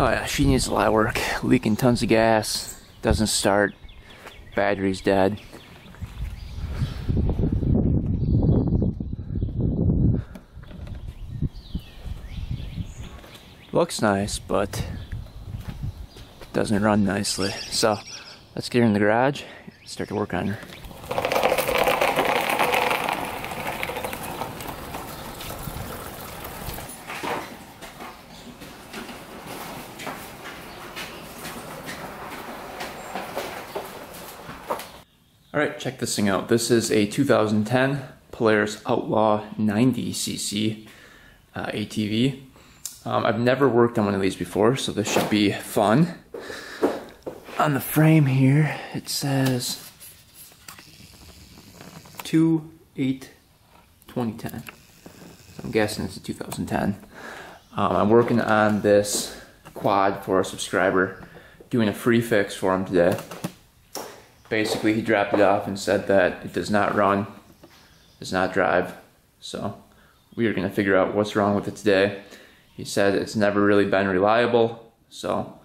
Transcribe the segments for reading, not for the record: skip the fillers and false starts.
Oh yeah, she needs a lot of work. Leaking tons of gas. Doesn't start. Battery's dead. Looks nice, but doesn't run nicely. So let's get her in the garage and start to work on her. Alright, check this thing out. This is a 2010 Polaris Outlaw 90cc ATV. I've never worked on one of these before, so this should be fun. On the frame here, it says 2/8/2010. So I'm guessing it's a 2010. I'm working on this quad for a subscriber, doing a free fix for him today. Basically, he dropped it off and said that it does not run, does not drive. So we are going to figure out what's wrong with it today. He said it's never really been reliable, so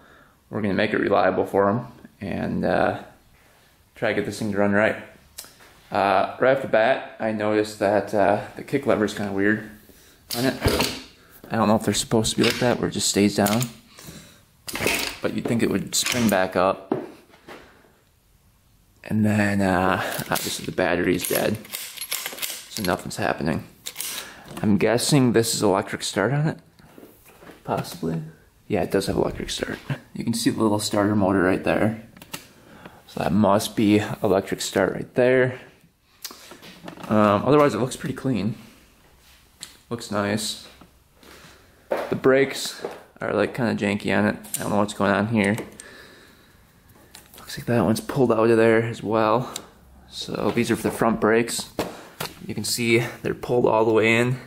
we're going to make it reliable for him and try to get this thing to run right. Right off the bat, I noticed that the kick lever is kind of weird on it. I don't know if they're supposed to be like that, where it just stays down. But you'd think it would spring back up. And then, obviously the battery's dead, so nothing's happening. I'm guessing this is electric start on it? Possibly? Yeah, it does have electric start. You can see the little starter motor right there. So that must be electric start right there. Otherwise it looks pretty clean. Looks nice. The brakes are like kind of janky on it. I don't know what's going on here. Looks like that one's pulled out of there as well. So these are for the front brakes. You can see they're pulled all the way in.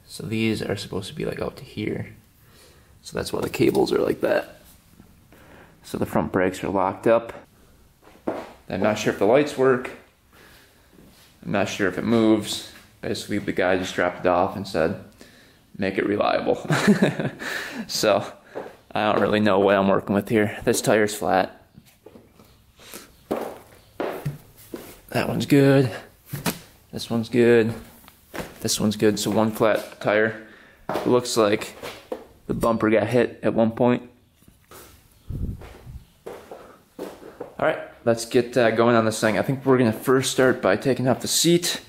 So these are supposed to be like out to here. So that's why the cables are like that. So the front brakes are locked up. I'm not sure if the lights work. I'm not sure if it moves. Basically the guy just dropped it off and said, make it reliable. So I don't really know what I'm working with here. This tire's flat. That one's good. This one's good. This one's good. So one flat tire. It looks like the bumper got hit at one point. Alright, let's get going on this thing. I think we're going to first start by taking off the seat.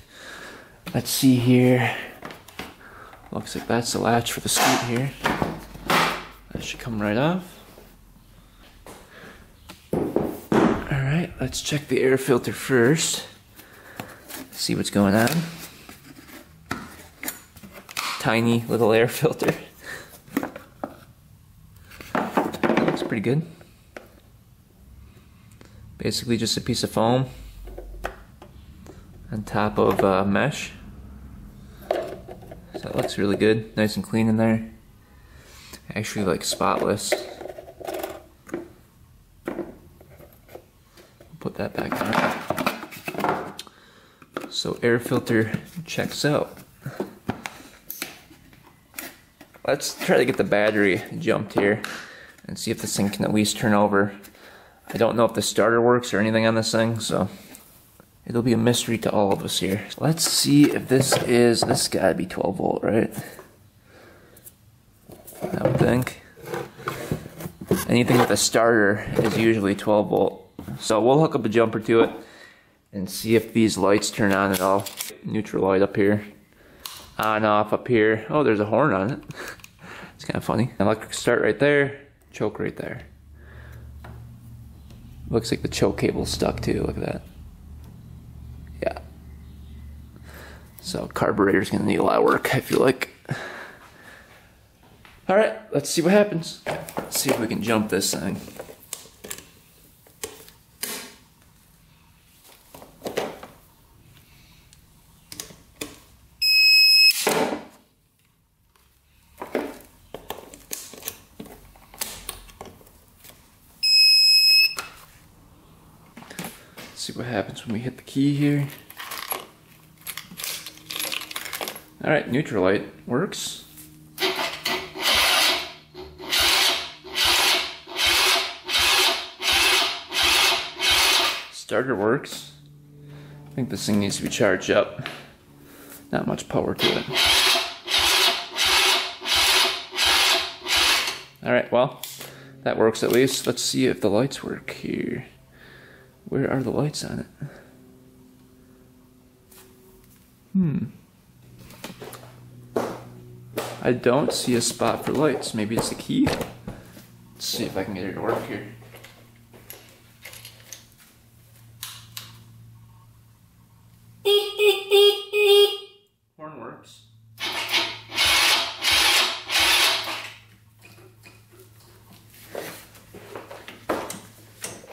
Let's see here. Looks like that's the latch for the seat here. That should come right off. Alright, let's check the air filter first. See what's going on. Tiny little air filter. Looks pretty good. Basically just a piece of foam on top of mesh. So that looks really good. Nice and clean in there. Actually like spotless. Put that back on. So air filter checks out. Let's try to get the battery jumped here and see if this thing can at least turn over. I don't know if the starter works or anything on this thing, so it'll be a mystery to all of us here. Let's see if this gotta be 12 volt, right? I would think. Anything with a starter is usually 12 volt. So we'll hook up a jumper to it and see if these lights turn on at all. Neutral light up here. On, off up here. Oh, there's a horn on it. It's kind of funny. Electric start right there. Choke right there. Looks like the choke cable's stuck too. Look at that. Yeah. So carburetor's gonna need a lot of work, I feel like. Alright, let's see what happens. Let's see if we can jump this thing. See what happens when we hit the key here. Alright, neutral light works. Starter works. I think this thing needs to be charged up. Not much power to it. Alright, well, that works at least. Let's see if the lights work here. Where are the lights on it? I don't see a spot for lights. Maybe it's the key? Let's see if I can get it to work here. Horn works.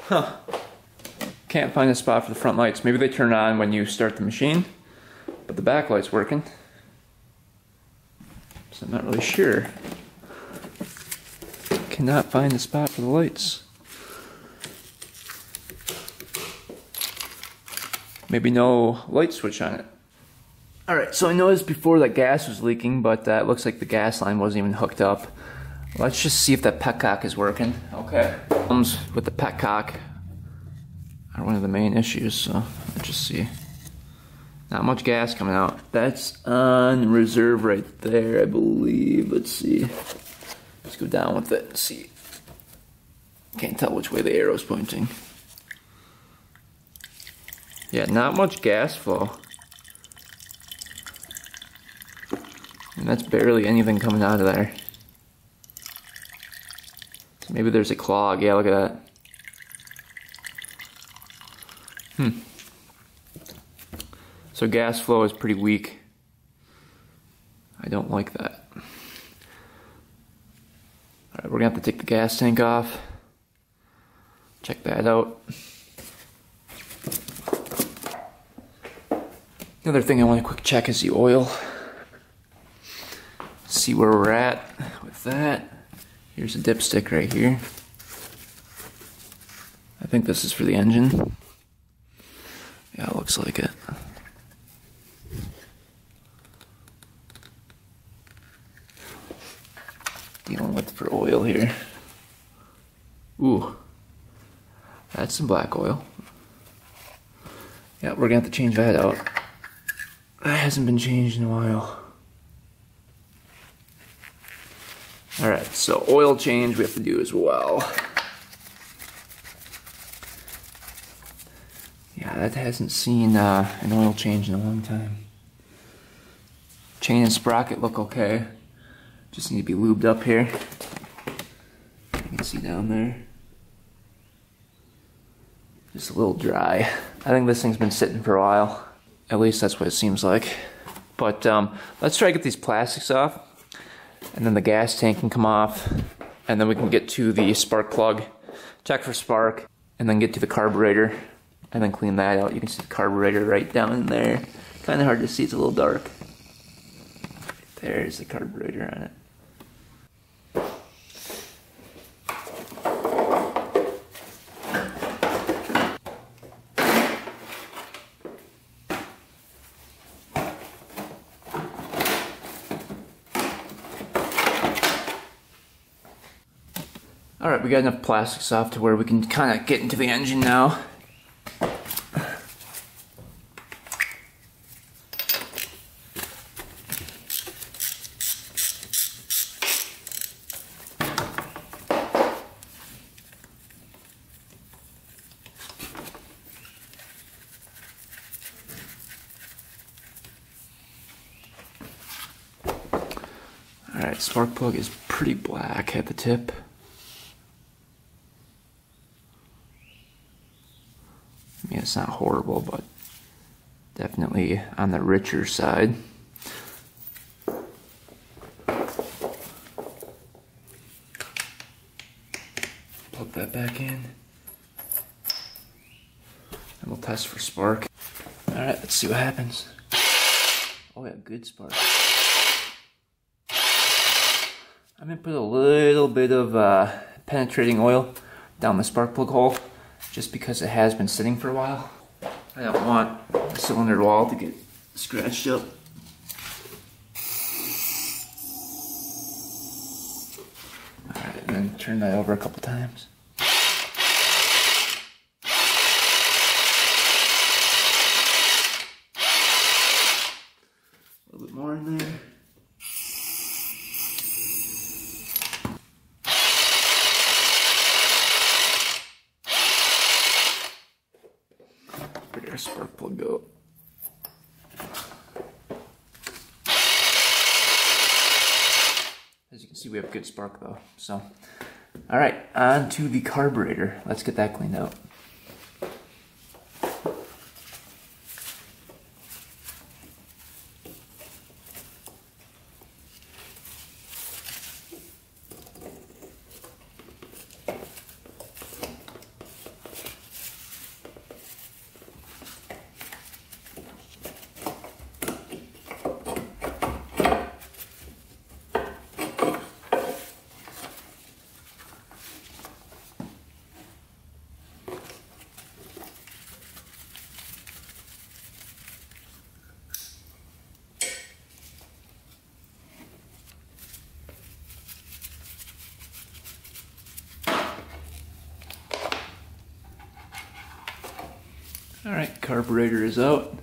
Huh. Can't find a spot for the front lights. Maybe they turn on when you start the machine, but the back light's working. So I'm not really sure. Cannot find a spot for the lights. Maybe no light switch on it. Alright, so I noticed before that gas was leaking, but it looks like the gas line wasn't even hooked up. Let's just see if that petcock is working. Okay. Problems with the petcock are one of the main issues, so let's just see. Not much gas coming out. That's on reserve right there, I believe. Let's see. Let's go down with it and see. Can't tell which way the arrow's pointing. Yeah, not much gas flow. And that's barely anything coming out of there. So maybe there's a clog. Yeah, look at that. So gas flow is pretty weak. I don't like that. Alright, we're gonna have to take the gas tank off. Check that out. Another thing I want to quick check is the oil. See where we're at with that. Here's a dipstick right here. I think this is for the engine. Yeah, it looks like it. Dealing with for oil here. Ooh, that's some black oil. Yeah, we're gonna have to change that out. That hasn't been changed in a while. Alright, so oil change we have to do as well. Yeah, that hasn't seen an oil change in a long time. Chain and sprocket look okay. Just need to be lubed up here. You can see down there. Just a little dry. I think this thing's been sitting for a while. At least that's what it seems like. But let's try to get these plastics off. And then the gas tank can come off. And then we can get to the spark plug, check for spark, and then get to the carburetor. And then clean that out. You can see the carburetor right down in there. Kind of hard to see, it's a little dark. There's the carburetor on it. Alright, we got enough plastics off to where we can kind of get into the engine now. Alright, spark plug is pretty black at the tip. I mean, it's not horrible, but definitely on the richer side. Plug that back in. And we'll test for spark. Alright, let's see what happens. Oh yeah, good spark. I'm going to put a little bit of penetrating oil down the spark plug hole, just because it has been sitting for a while. I don't want the cylinder wall to get scratched up. Alright, and then turn that over a couple times. our spark plug go. As you can see, we have good spark though. So, all right, on to the carburetor. Let's get that cleaned out. Alright, carburetor is out.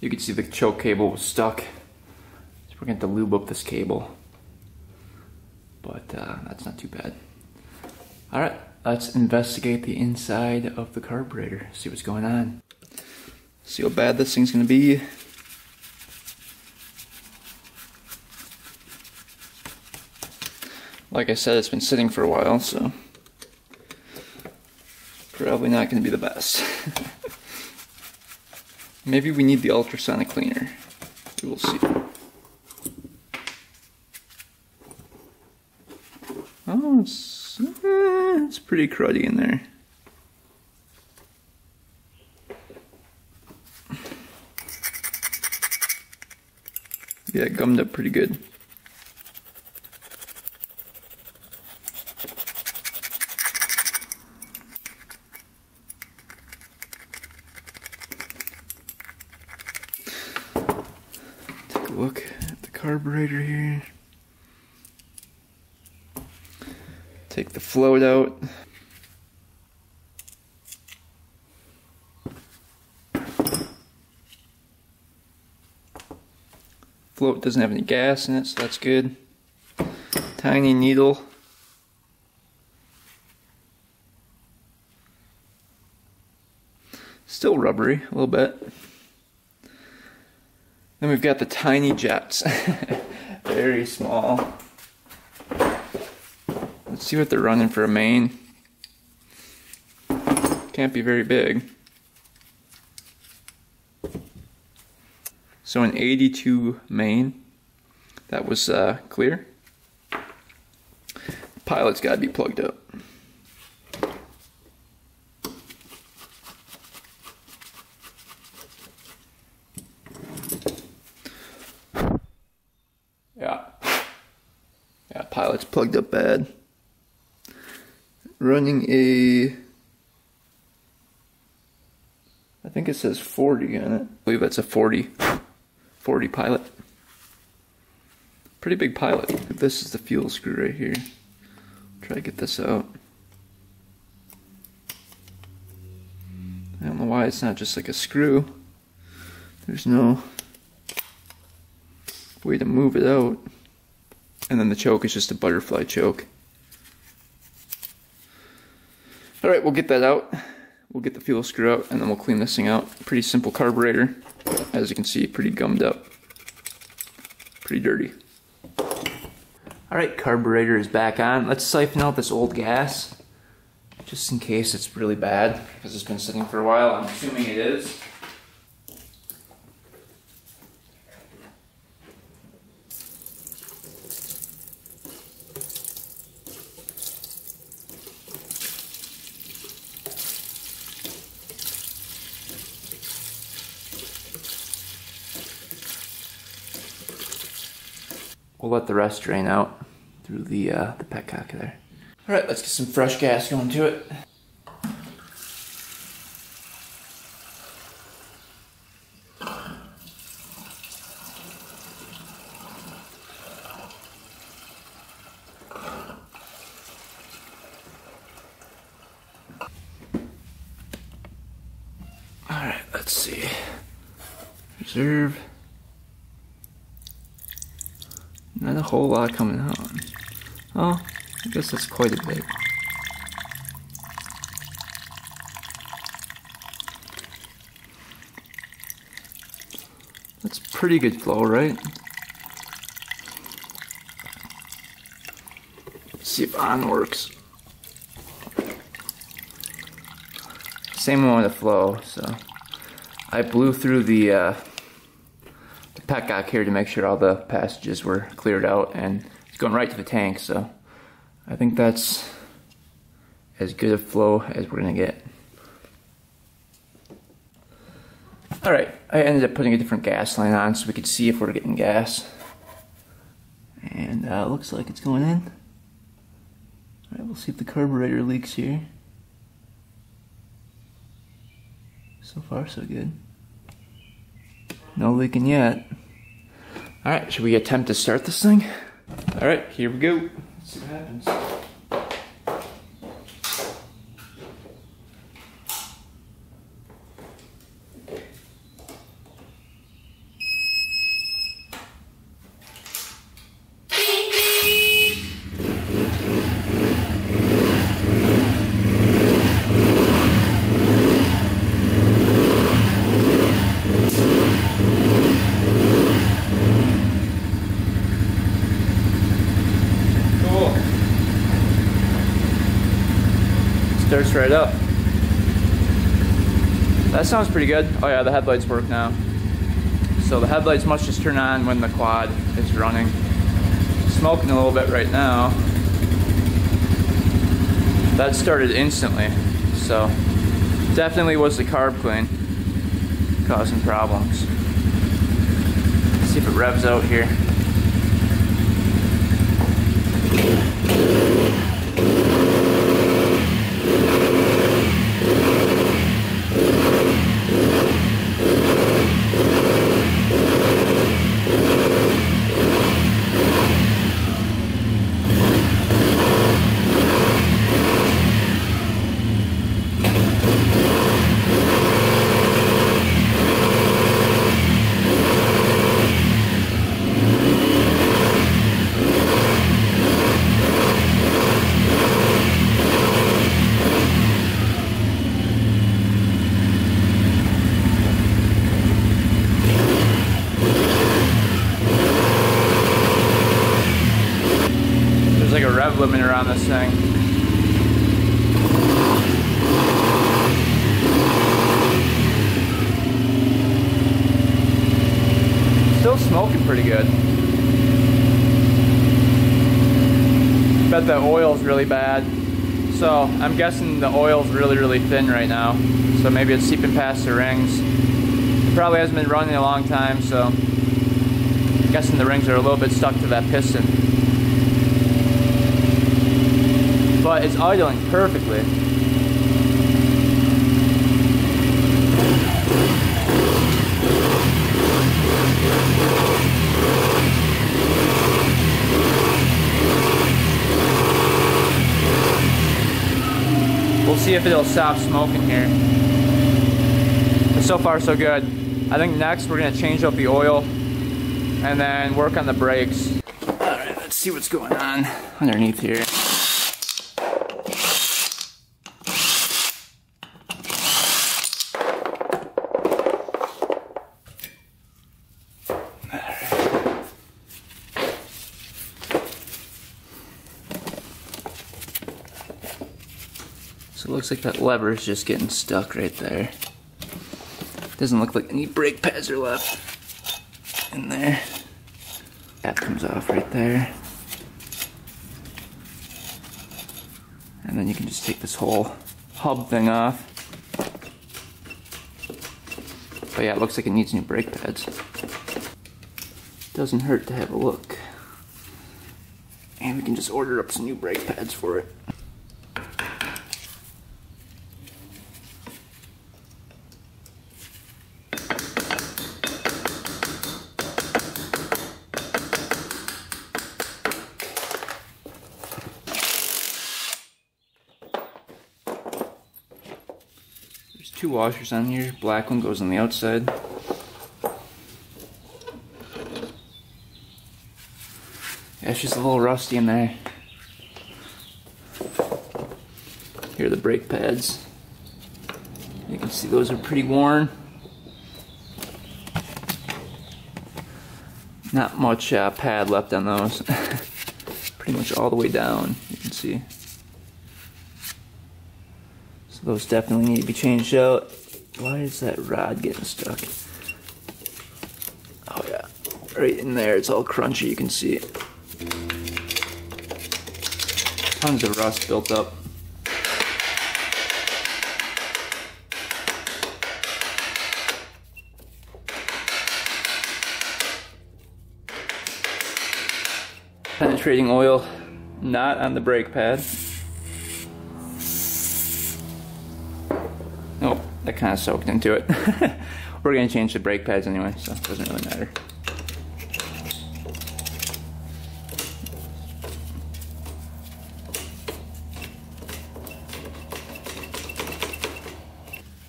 You can see the choke cable was stuck. So we're going to have to lube up this cable. But that's not too bad. Alright, let's investigate the inside of the carburetor. See what's going on. See how bad this thing's going to be. Like I said, it's been sitting for a while, so probably not going to be the best. Maybe we need the ultrasonic cleaner. We will see. Oh, it's pretty cruddy in there. Yeah, it gummed up pretty good. Look at the carburetor here. Take the float out. Float doesn't have any gas in it, so that's good. Tiny needle. Still rubbery, a little bit. Then we've got the tiny jets. Very small. Let's see what they're running for a main. Can't be very big. So an 82 main. That was clear. Pilot's got to be plugged up. Yeah, pilot's plugged up bad. Running a, I think it says 40 on it. I believe that's a 40 pilot. Pretty big pilot. This is the fuel screw right here. Try to get this out. I don't know why it's not just like a screw. There's no way to move it out. And then the choke is just a butterfly choke. Alright, we'll get that out. We'll get the fuel screw out and then we'll clean this thing out. Pretty simple carburetor. As you can see, pretty gummed up. Pretty dirty. Alright, carburetor is back on. Let's siphon out this old gas. Just in case it's really bad, because it's been sitting for a while. I'm assuming it is. We'll let the rest drain out through the petcock there. Alright, let's get some fresh gas going to it. Alright, let's see. Reserve. Not a whole lot coming out. Oh, I guess that's quite a bit. That's pretty good flow, right? Let's see if on works. Same one with the flow, so I blew through the petcock here to make sure all the passages were cleared out, and it's going right to the tank, so I think that's as good a flow as we're gonna get. Alright, I ended up putting a different gas line on so we could see if we're getting gas. And it looks like it's going in. Alright, we'll see if the carburetor leaks here. So far, so good. No leaking yet. Alright, should we attempt to start this thing? Alright, here we go. Let's see what happens. Starts right up. That sounds pretty good. Oh yeah, the headlights work now. So the headlights must just turn on when the quad is running. Smoking a little bit right now. That started instantly. So definitely was the carb clean causing problems. Let's see if it revs out here. Like a rev limiter on this thing. Still smoking pretty good. Bet the oil's really bad. So I'm guessing the oil's really thin right now. So maybe it's seeping past the rings. It probably hasn't been running a long time, so I'm guessing the rings are a little bit stuck to that piston. But it's idling perfectly. We'll see if it'll stop smoking here. But so far so good. I think next we're gonna change up the oil and then work on the brakes. Alright, let's see what's going on underneath here. So it looks like that lever is just getting stuck right there. Doesn't look like any brake pads are left in there. That comes off right there. And then you can just take this whole hub thing off. But yeah, it looks like it needs new brake pads. Doesn't hurt to have a look. And we can just order up some new brake pads for it. There's two washers on here. Black one goes on the outside. Yeah, it's just a little rusty in there. Here are the brake pads. You can see those are pretty worn. Not much pad left on those. Pretty much all the way down, you can see. So those definitely need to be changed out. Why is that rod getting stuck? Oh yeah, right in there, it's all crunchy, you can see. Tons of rust built up. Penetrating oil, not on the brake pad. Oh, that kind of soaked into it. We're going to change the brake pads anyway, so it doesn't really matter.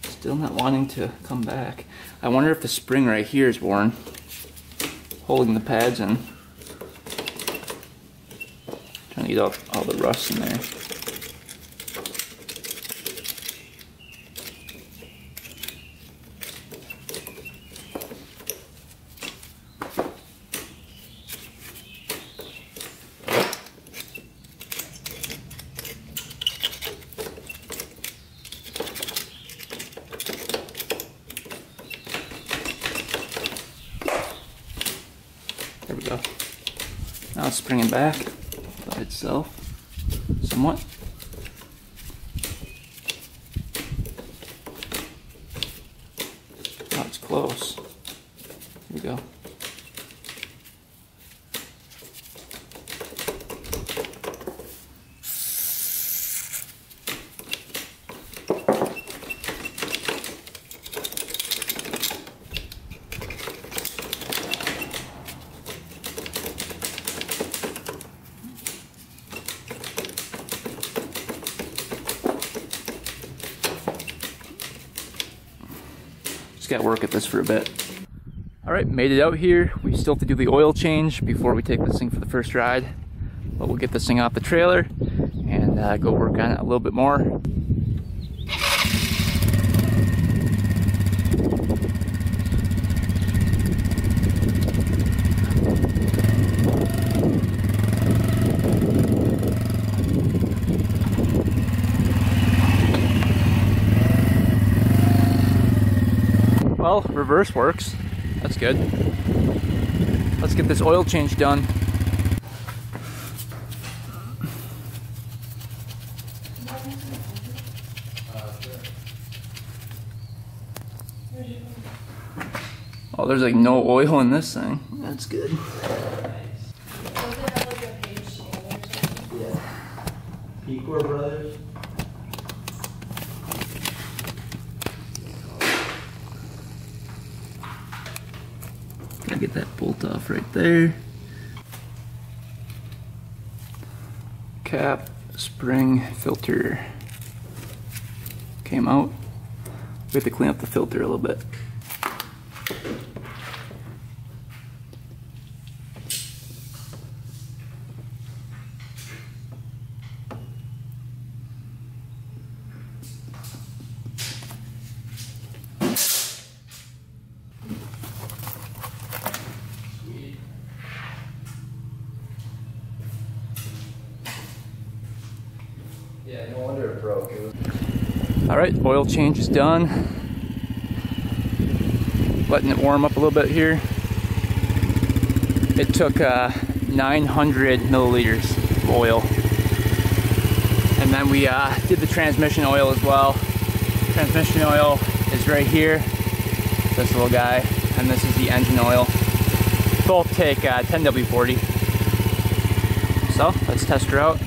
Still not wanting to come back. I wonder if the spring right here is worn, holding the pads in. Trying to get off all the rust in there. There we go. Now it's springing back by itself, somewhat. Oh, it's close. Here we go. Got to work at this for a bit. Alright, made it out here. We still have to do the oil change before we take this thing for the first ride. But we'll get this thing off the trailer and go work on it a little bit more. Well, reverse works. That's good. Let's get this oil change done. Oh, there's like no oil in this thing. That's good. Yeah. Pecor Brothers. Gotta get that bolt off right there. Cap, spring, filter came out. We have to clean up the filter a little bit. Yeah, no wonder it broke. Alright, oil change is done. Letting it warm up a little bit here. It took 900 milliliters of oil. And then we did the transmission oil as well. Transmission oil is right here, this little guy, and this is the engine oil. Both take 10W40. So, let's test her out.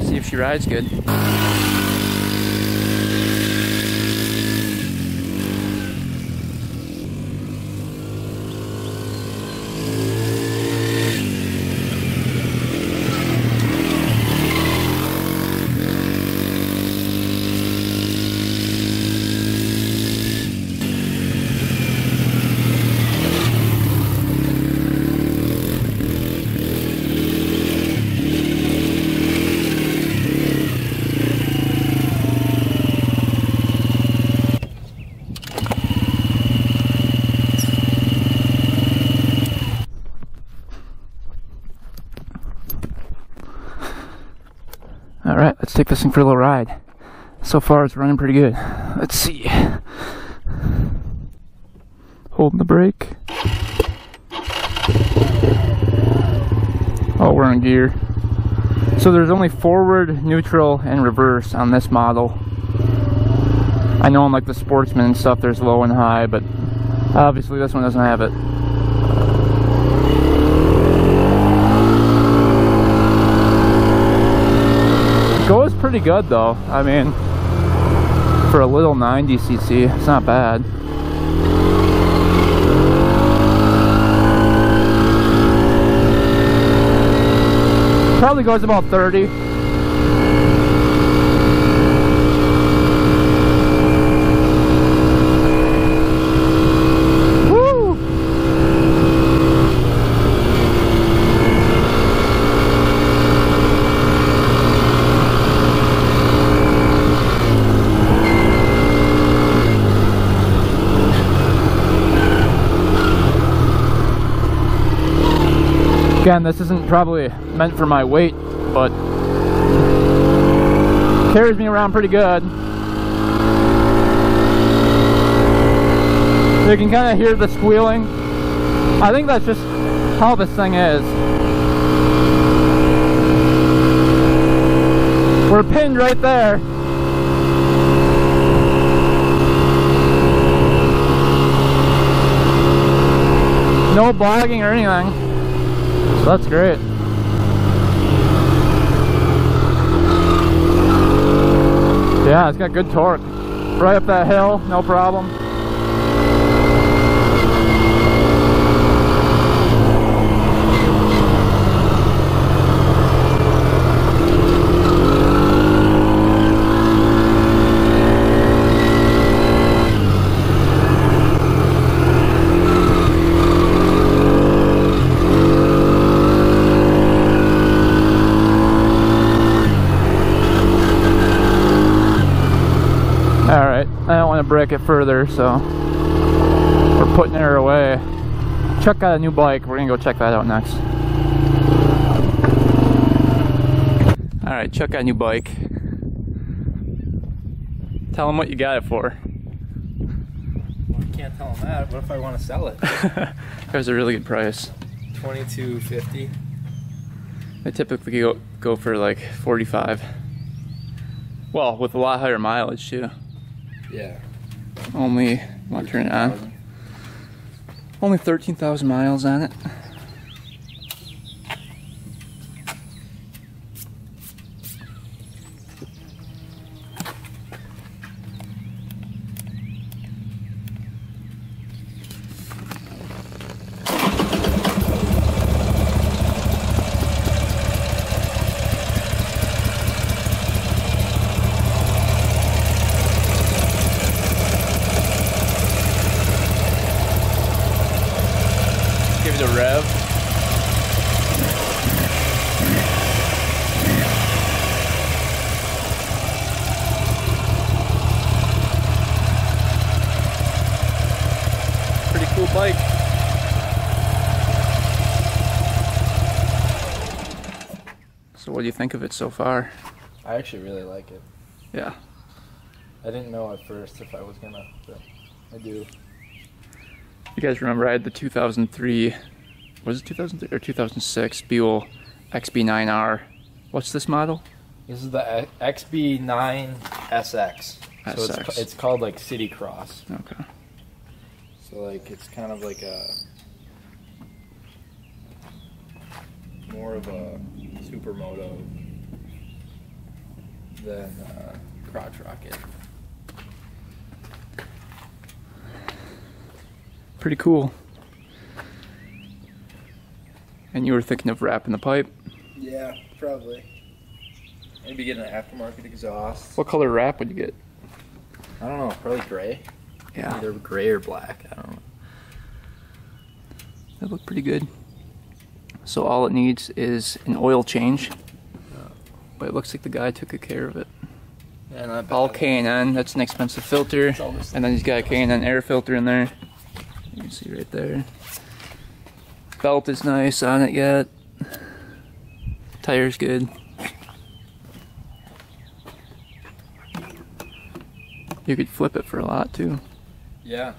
See if she rides good. let's take this thing for a little ride. So far it's running pretty good. Let's see. Holding the brake. Oh, we're in gear. So there's only forward, neutral, and reverse on this model. I know on like the Sportsman and stuff there's low and high, but obviously this one doesn't have it. It goes pretty good though. I mean, for a little 90cc, it's not bad. Probably goes about 30. Woo! Again, this isn't probably meant for my weight, but carries me around pretty good. You can kind of hear the squealing. I think that's just how this thing is. We're pinned right there. No bogging or anything. So that's great. Yeah, it's got good torque. Right up that hill, no problem. Alright, I don't want to break it further, so we're putting her away. Chuck got a new bike, we're gonna go check that out next. Alright, Chuck got a new bike. Tell him what you got it for. Well, I can't tell them that. What if I want to sell it? That was a really good price. $22.50. They typically go for like 45. Well, with a lot higher mileage too. Yeah. Only, want to turn it on? Only 13,000 miles on it. Give it a rev. Pretty cool bike. So what do you think of it so far? I actually really like it. Yeah. I didn't know at first if I was gonna, but I do. You guys remember I had the 2003, was it 2003 or 2006 Buell XB9R. What's this model? This is the XB9 SX. So SX. it's called like City Cross. Okay. So like it's kind of like a more of a supermoto than crotch rocket. Pretty cool. And you were thinking of wrapping the pipe? Yeah, probably. Maybe get an aftermarket exhaust. What color wrap would you get? I don't know, probably gray. Yeah. Either gray or black, I don't know. That looked pretty good. So all it needs is an oil change. But it looks like the guy took good care of it. Yeah, not bad. All K&N, that's an expensive filter. And then he's got a K&N air filter in there. You can see right there. Belt is nice on it yet. Tire's good. You could flip it for a lot too. Yeah.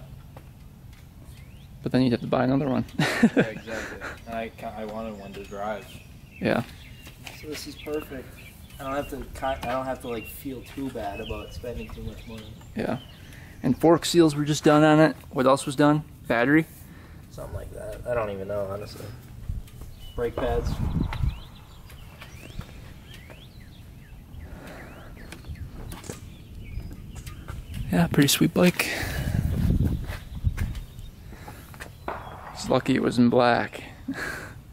But then you'd have to buy another one. Yeah, exactly. And I wanted one to drive. Yeah. So this is perfect. I don't have to like feel too bad about spending too much money. Yeah. And fork seals were just done on it. What else was done? Battery? Something like that. I don't even know, honestly. Brake pads. Yeah, pretty sweet bike. It's lucky it was in black.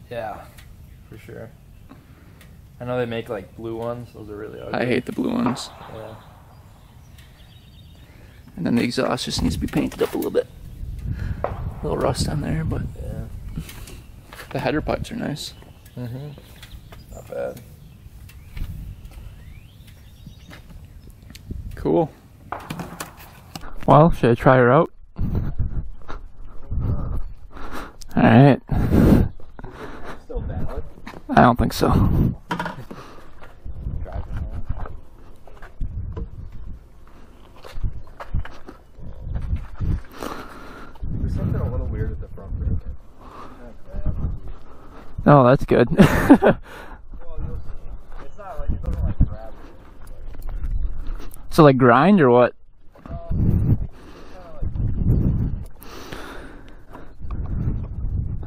Yeah, for sure. I know they make like blue ones. Those are really ugly. I hate the blue ones. Yeah. And then the exhaust just needs to be painted up a little bit. A little rust on there, but Yeah. the header pipes are nice. Mm-hmm. Not bad. Cool. Well, should I try her out? Alright. Still valid. I don't think so. Drive it home. There's something a little weird at the front brake. Oh, that's good. Well, you'll see. It's not like it doesn't like grab it. So like grind or what?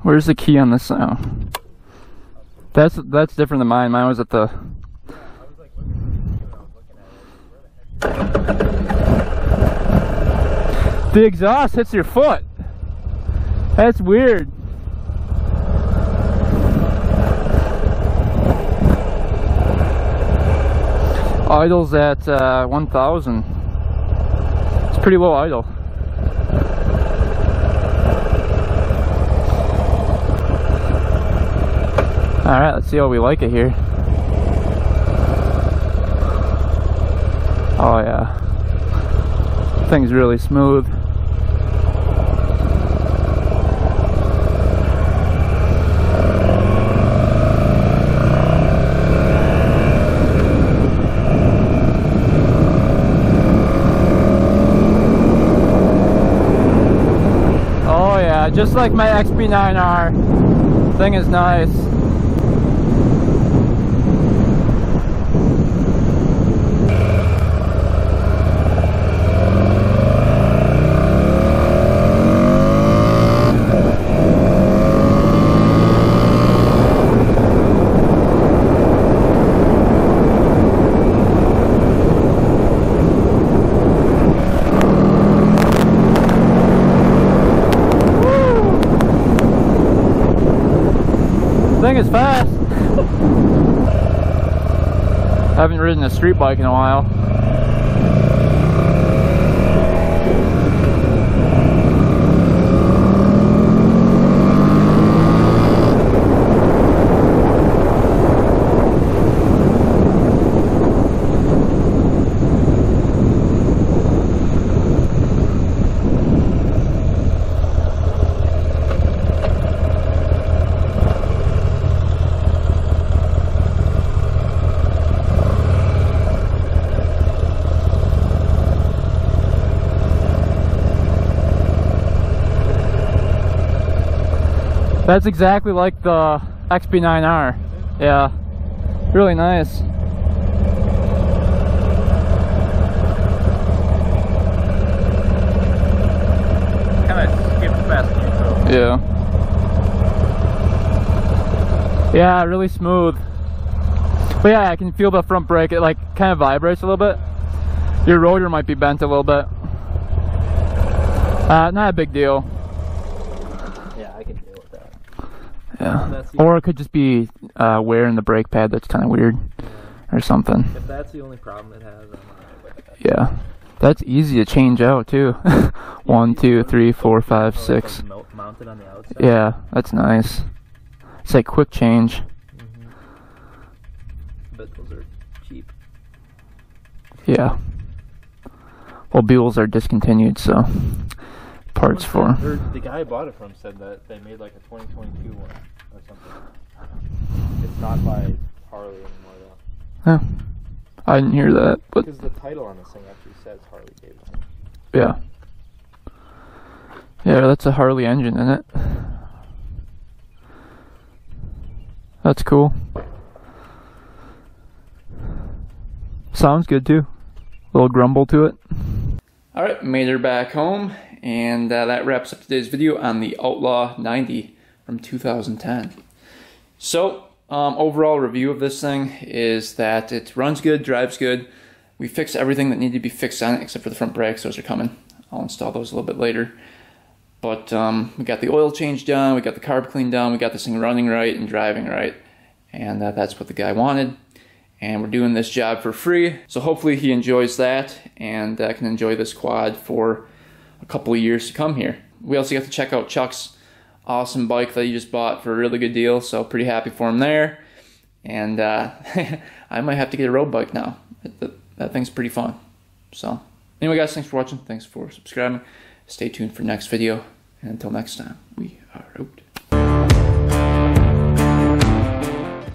Where's the key on this? Oh. That's different than mine. Mine was at the. Yeah, I was like looking at it when I was looking at it. Where the heck? The exhaust hits your foot. That's weird. Idle's at 1,000. It's pretty low idle. Alright, let's see how we like it here. Oh yeah. Thing's really smooth. Oh yeah, just like my XP9R. Thing is nice. Thing is fast. Haven't ridden a street bike in a while. That's exactly like the XP9R. Yeah, really nice. Kind of skipped past neutral. Yeah. Yeah, really smooth. But yeah, I can feel the front brake. It like kind of vibrates a little bit. Your rotor might be bent a little bit. Not a big deal. Yeah, I can deal with that. Yeah. Or it could just be wear in the brake pad that's kind of weird, or something. If that's the only problem it has, I'm alright with it. Yeah. That's easy to change out too. 1, 2, 3, 4, 5, 6. Mounted on the outside. Yeah, that's nice. It's like quick change. But those are cheap. Yeah. Well, Buells are discontinued, so parts for. The guy I bought it from said that they made like a 2022 one or something. It's not by Harley anymore though. Yeah. I didn't hear that, but Because the title on this thing actually says Harley Davidson. Yeah. Yeah, that's a Harley engine, isn't it? That's cool. Sounds good too. A little grumble to it. Alright, made her back home, and that wraps up today's video on the Outlaw 90 from 2010. So, overall review of this thing is that it runs good, drives good. We fixed everything that needed to be fixed on it except for the front brakes. Those are coming. I'll install those a little bit later. But we got the oil change done, we got the carb clean done, we got this thing running right and driving right. And that's what the guy wanted. And we're doing this job for free. So hopefully he enjoys that and can enjoy this quad for a couple of years to come here. We also got to check out Chuck's awesome bike that he just bought for a really good deal. So pretty happy for him there. And I might have to get a road bike now. That thing's pretty fun. So anyway guys, thanks for watching. Thanks for subscribing. Stay tuned for next video. And until next time, we are out.